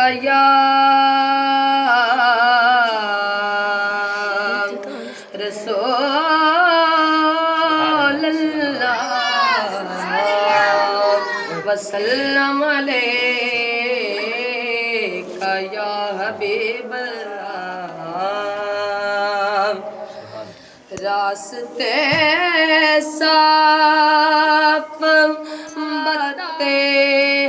या रसूल अल्लाह वसल्लम अलैका या हबीब अल्लाह। रास्ते साफ बताते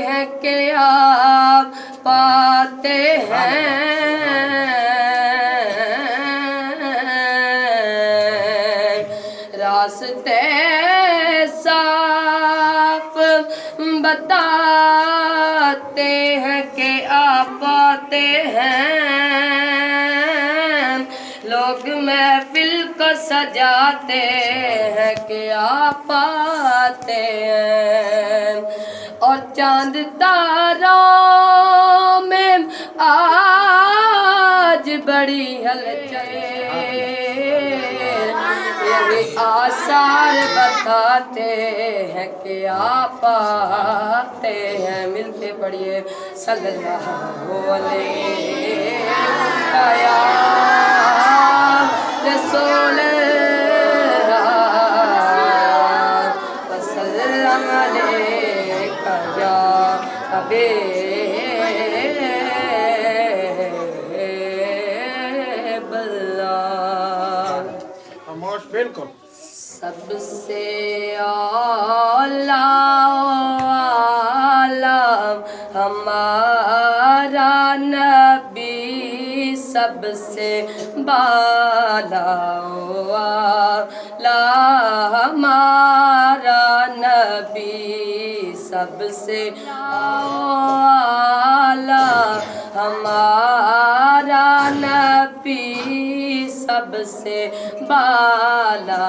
हैं कि आप पाते हैं, रास्ते साफ बताते हैं कि आप पाते हैं। लोग महफिल को सजाते हैं कि आप आते हैं। और चांद तारों में आज बड़ी हलचल, यही आसार बताते हैं कि आप आते हैं। मिलके पढ़िए सल्लल्लाहु अलैहि रसूल वसल्लम अलैका या हबीब अल्लाह। खामोश बिल्कुल। सबसे आला हमारा नबी, सबसे बाला हमारा नबी, सबसे आला हमारा नबी, सबसे बाला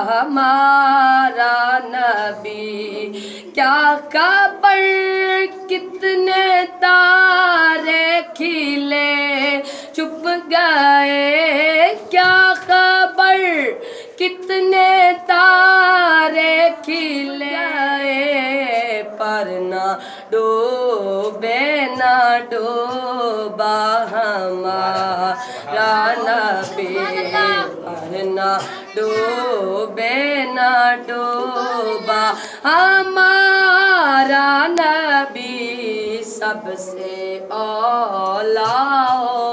हमारा नबी। क्या खबर कितने तारे खिले चुप गए, क्या खबर कितने तारे खिले, पर ना डूबे ना डूबा हमारा नबी, पर ना डूबे ना डूबा हमारा नबी, सबसे औला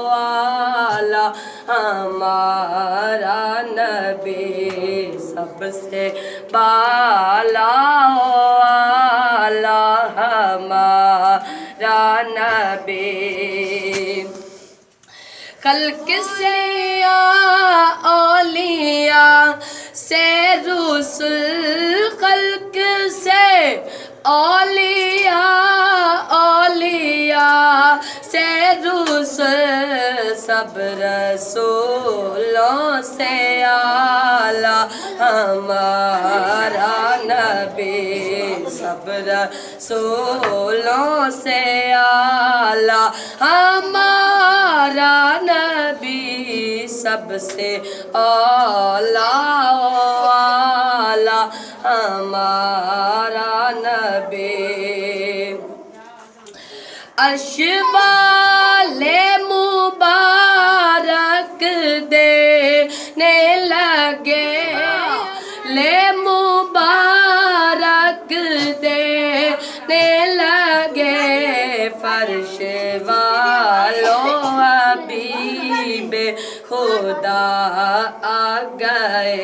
वाला हमारा नबी, सबसे बाला वाला हमारा नबी। खल्क से औलिया से रुसूल, खल्क से औलिया से रुसूल, सब रसूलों से आला हमारा नबी, सब रसूलों से आला हमारा नबी, सबसे आला वाला हमारा नबी। अर्श वाले मुबारक देने लगे, ले मुबारक देने लगे, फर्श वालों हबीब खुदा आ गए,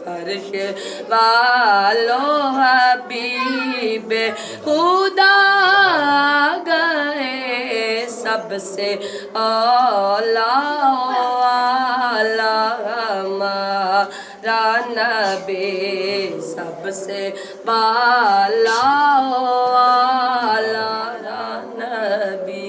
फर्श वालों हबीब खुदा आ गए, सबसे औला वाला हमारा नबी, सबसे बाला वाला नबी।